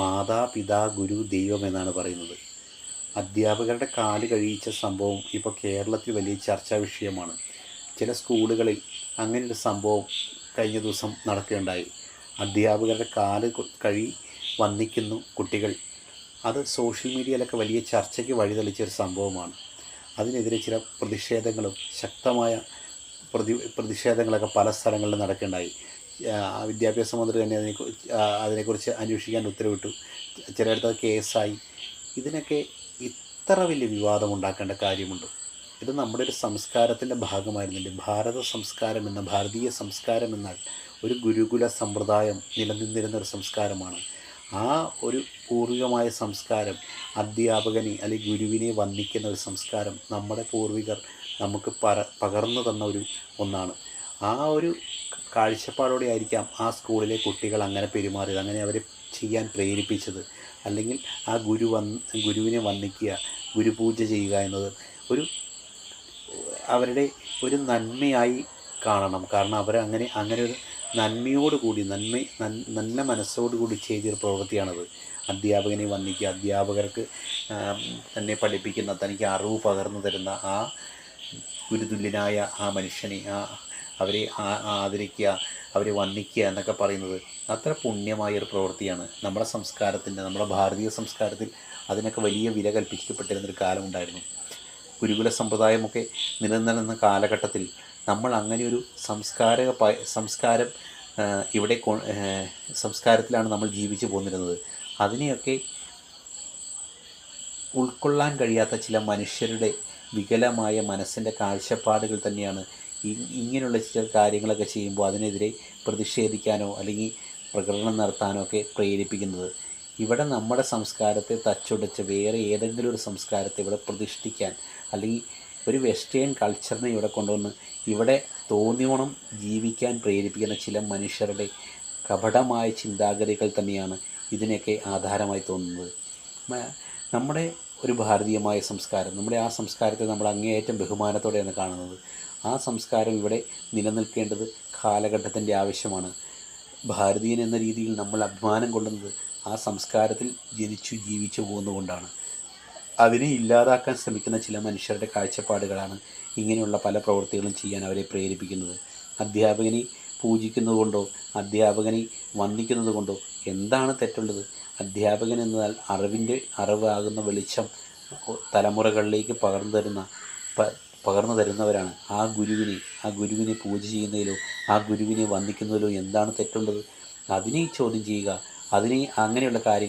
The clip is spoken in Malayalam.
മാതാപിതാ ഗുരു ദൈവം എന്നാണ് പറയുന്നത്. അധ്യാപകരുടെ കാല് കഴിയിച്ച സംഭവം ഇപ്പോൾ കേരളത്തിൽ വലിയ ചർച്ചാ വിഷയമാണ്. ചില സ്കൂളുകളിൽ അങ്ങനെയൊരു സംഭവം കഴിഞ്ഞ ദിവസം നടക്കുകയുണ്ടായി. അധ്യാപകരുടെ കാല് കഴി വന്ദിക്കുന്നു കുട്ടികൾ. അത് സോഷ്യൽ മീഡിയയിലൊക്കെ വലിയ ചർച്ചയ്ക്ക് വഴിതെളിച്ചൊരു സംഭവമാണ്. അതിനെതിരെ ചില പ്രതിഷേധങ്ങളും ശക്തമായ പ്രതിഷേധങ്ങളൊക്കെ പല സ്ഥലങ്ങളിലും നടക്കുകയുണ്ടായി. വിദ്യാഭ്യാസ മന്ത്രി തന്നെ അതിനെക്കുറിച്ച് അന്വേഷിക്കാൻ ഉത്തരവിട്ടു. ചിലയിടത്ത് അത് കേസായി. ഇതിനൊക്കെ ഇത്ര വലിയ വിവാദം ഉണ്ടാക്കേണ്ട കാര്യമുണ്ടോ? ഇത് നമ്മുടെ ഒരു സംസ്കാരത്തിൻ്റെ ഭാഗമായിരുന്നില്ലേ? ഭാരത സംസ്കാരം എന്ന ഭാരതീയ സംസ്കാരം എന്നാൽ ഒരു ഗുരുകുല സമ്പ്രദായം നിലനിന്നിരുന്ന ഒരു സംസ്കാരമാണ്. ആ ഒരു പൂർവികമായ സംസ്കാരം, അധ്യാപകനെ അല്ലെങ്കിൽ ഗുരുവിനെ വന്ദിക്കുന്ന ഒരു സംസ്കാരം നമ്മുടെ പൂർവികർ നമുക്ക് പകർന്നു തന്ന ഒന്നാണ്. ആ ഒരു കാഴ്ചപ്പാടോടെ ആയിരിക്കാം ആ സ്കൂളിലെ കുട്ടികൾ അങ്ങനെ പെരുമാറിയത്, അങ്ങനെ അവരെ ചെയ്യാൻ പ്രേരിപ്പിച്ചത്. അല്ലെങ്കിൽ ആ ഗുരുവിനെ വന്ദിക്കുക, ഗുരുപൂജ ചെയ്യുക എന്നത് അവരുടെ ഒരു നന്മയായി കാണണം. കാരണം അങ്ങനെ ഒരു നന്മയോടുകൂടി നല്ല മനസ്സോടുകൂടി ചെയ്തൊരു പ്രവൃത്തിയാണത്. അധ്യാപകനെ വന്ദിക്കുക, അധ്യാപകർക്ക് തന്നെ പഠിപ്പിക്കുന്ന, തനിക്ക് അറിവ് പകർന്നു തരുന്ന ആ ഗുരുതുല്യനായ ആ മനുഷ്യനെ അവരെ ആദരിക്കുക, അവരെ വന്ദിക്കുക എന്നൊക്കെ പറയുന്നത് അത്ര പുണ്യമായൊരു പ്രവൃത്തിയാണ്. നമ്മുടെ സംസ്കാരത്തിൻ്റെ, നമ്മുടെ ഭാരതീയ സംസ്കാരത്തിൽ അതിനൊക്കെ വലിയ വില കൽപ്പിക്കപ്പെട്ടിരുന്നൊരു കാലമുണ്ടായിരുന്നു. ഗുരുകുല സമ്പ്രദായമൊക്കെ നിലനിന്ന കാലഘട്ടത്തിൽ നമ്മൾ അങ്ങനെയൊരു സംസ്കാരം ഇവിടെ സംസ്കാരത്തിലാണ് നമ്മൾ ജീവിച്ചു പോന്നിരുന്നത്. അതിനെയൊക്കെ ഉൾക്കൊള്ളാൻ കഴിയാത്ത ചില മനുഷ്യരുടെ വികലമായ മനസ്സിൻ്റെ കാഴ്ചപ്പാടുകൾ തന്നെയാണ് ഇങ്ങനെയുള്ള ചില കാര്യങ്ങളൊക്കെ ചെയ്യുമ്പോൾ അതിനെതിരെ പ്രതിഷേധിക്കാനോ അല്ലെങ്കിൽ പ്രകടനം നടത്താനോ ഒക്കെ പ്രേരിപ്പിക്കുന്നത്. ഇവിടെ നമ്മുടെ സംസ്കാരത്തെ തച്ചുടച്ച് വേറെ ഏതെങ്കിലും ഒരു സംസ്കാരത്തെ ഇവിടെ പ്രതിഷ്ഠിക്കാൻ, അല്ലെങ്കിൽ ഒരു വെസ്റ്റേൺ കൾച്ചറിനെ ഇവിടെ കൊണ്ടുവന്ന് ഇവിടെ തോന്നിയോണം ജീവിക്കാൻ പ്രേരിപ്പിക്കുന്ന ചില മനുഷ്യരുടെ കപടമായ ചിന്താഗതികൾ തന്നെയാണ് ഇതിനൊക്കെ ആധാരമായി തോന്നുന്നത്. നമ്മുടെ ഒരു ഭാരതീയമായ സംസ്കാരം, നമ്മുടെ ആ സംസ്കാരത്തെ നമ്മൾ അങ്ങേയറ്റം ബഹുമാനത്തോടെയാണ് കാണുന്നത്. ആ സംസ്കാരം ഇവിടെ നിലനിൽക്കേണ്ടത് കാലഘട്ടത്തിൻ്റെ ആവശ്യമാണ്. ഭാരതീയൻ എന്ന രീതിയിൽ നമ്മൾ അഭിമാനം കൊള്ളുന്നത് ആ സംസ്കാരത്തിൽ ജനിച്ചു ജീവിച്ചു പോകുന്നതുകൊണ്ടാണ്. അതിനെ ഇല്ലാതാക്കാൻ ശ്രമിക്കുന്ന ചില മനുഷ്യരുടെ കാഴ്ചപ്പാടുകളാണ് ഇങ്ങനെയുള്ള പല പ്രവൃത്തികളും ചെയ്യാൻ അവരെ പ്രേരിപ്പിക്കുന്നത്. അധ്യാപകനെ പൂജിക്കുന്നത് കൊണ്ടോ അധ്യാപകനെ വന്ദിക്കുന്നത് കൊണ്ടോ എന്താണ് തെറ്റുള്ളത്? അധ്യാപകൻ എന്നാൽ അറിവാകുന്ന വെളിച്ചം തലമുറകളിലേക്ക് പകർന്നു തരുന്നവരാണ്. ആ ഗുരുവിനെ പൂജ ചെയ്യുന്നതിലോ ആ ഗുരുവിനെ വന്ദിക്കുന്നതിലോ എന്താണ് തെറ്റുള്ളത്? അതിനെ ചോദ്യം ചെയ്യുക. അങ്ങനെയുള്ള കാര്യങ്ങൾ